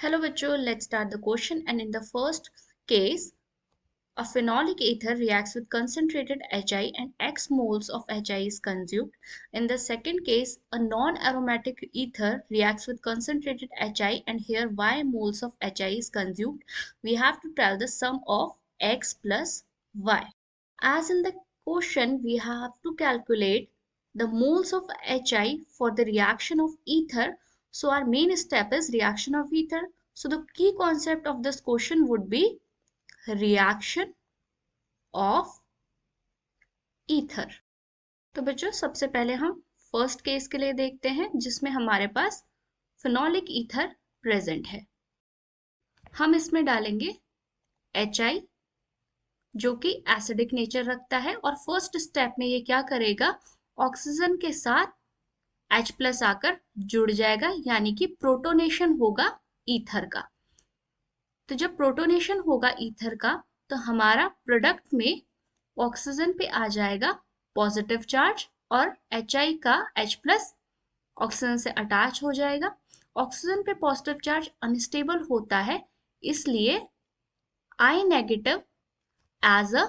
Hello bachcho, let's start the question. And in the first case, a phenolic ether reacts with concentrated HI and X moles of HI is consumed. In the second case, a non-aromatic ether reacts with concentrated HI and here Y moles of HI is consumed. We have to tell the sum of X plus Y. As in the question, we have to calculate the moles of HI for the reaction of ether. So our main step is reaction of ether. So the key concept of this question would be reaction of ether. तो बच्चों सबसे पहले हम first case के लिए देखते हैं जिसमें हमारे पास फिनोलिक ईथर प्रेजेंट है। हम इसमें डालेंगे HI जो कि एसिडिक नेचर रखता है और फर्स्ट स्टेप में ये क्या करेगा, ऑक्सीजन के साथ H प्लस आकर जुड़ जाएगा, यानी कि प्रोटोनेशन होगा ईथर का। तो जब प्रोटोनेशन होगा ईथर का तो हमारा प्रोडक्ट में ऑक्सीजन पे आ जाएगा पॉजिटिव चार्ज और HI का H प्लस ऑक्सीजन से अटैच हो जाएगा। ऑक्सीजन पे पॉजिटिव चार्ज अनस्टेबल होता है, इसलिए I negative as a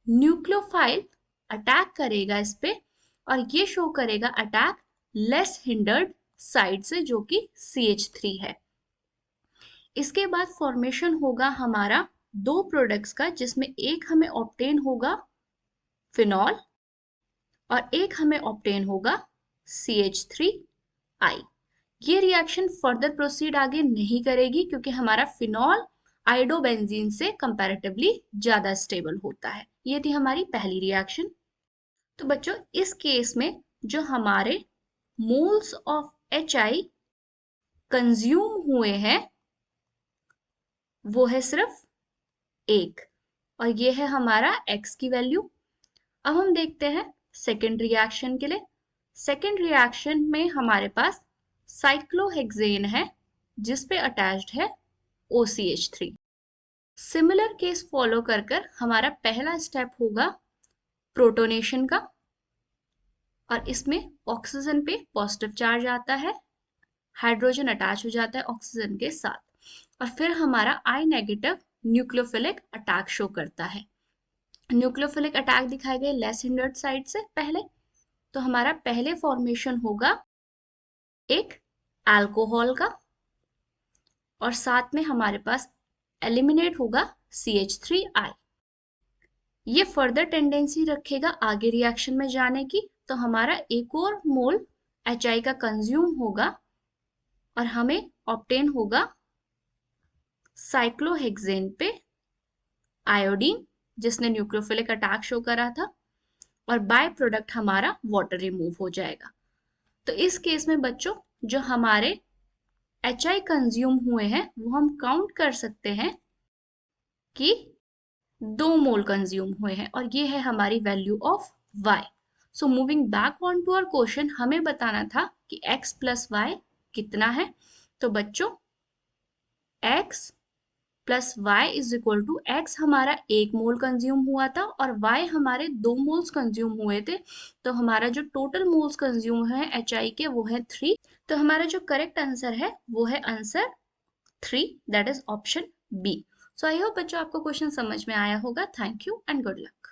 nucleophile attack करेगा इस पे और ये शो करेगा अटैक लेस हिंडर्ड साइड से जो कि CH3 है। इसके बाद फॉर्मेशन होगा हमारा दो प्रोडक्ट्स का, जिसमें एक हमें ऑब्टेन होगा फिनॉल और एक हमें ऑब्टेन होगा CH3I। ये रिएक्शन फर्दर प्रोसीड आगे नहीं करेगी क्योंकि हमारा फिनॉल आइडोबेंजीन से कंपैरेटिवली ज्यादा स्टेबल होता है। ये थी हमारी पहली रिएक्शन। तो बच्चों इस केस में जो हमारे मोल्स ऑफ HI कंज्यूम हुए हैं वो है सिर्फ एक और ये है हमारा X की वैल्यू। अब हम देखते हैं सेकेंड रिएक्शन के लिए। सेकेंड रिएक्शन में हमारे पास साइक्लोहेक्सेन है जिस पे अटैच्ड है OCH3। सिमिलर केस फॉलो कर हमारा पहला स्टेप होगा प्रोटोनेशन का और इसमें ऑक्सीजन पे पॉजिटिव चार्ज आता है, हाइड्रोजन अटैच हो जाता है ऑक्सीजन के साथ और फिर हमारा I negative nucleophilic attack show करता है। न्यूक्लियोफिलिक अटैक दिखाए गए लेस हिंडर्ड साइड से पहले। तो हमारा पहले फॉर्मेशन होगा एक अल्कोहल का और साथ में हमारे पास एलिमिनेट होगा CH3I। ये फर्दर टेंडेंसी रखेगा आगे रिएक्शन में जाने की। तो हमारा एक और मोल HI का कंज्यूम होगा और हमें ऑब्टेन होगा साइक्लोहेक्सेन पे आयोडीन जिसने न्यूक्लियोफिलिक अटैक शो करा था और बाय प्रोडक्ट हमारा वाटर रिमूव हो जाएगा। तो इस केस में बच्चों जो हमारे HI कंज्यूम हुए हैं वो हम काउंट कर सकते हैं कि 2 मोल कंज्यूम हुए हैं और ये है हमारी value of Y। So moving back on to our question, हमें बताना था कि X प्लस Y कितना है। तो बच्चों X plus Y is equal to X हमारा 1 मोल कंज्यूम हुआ था और Y हमारे 2 मोल्स कंज्यूम हुए थे। तो हमारा जो टोटल मोल्स कंज्यूम है HI के वो है 3। तो हमारा जो करेक्ट आंसर है वो है answer 3, that is option B। So I hope बच्चों आपको क्वेश्चन समझ में आया होगा। Thank you and good luck.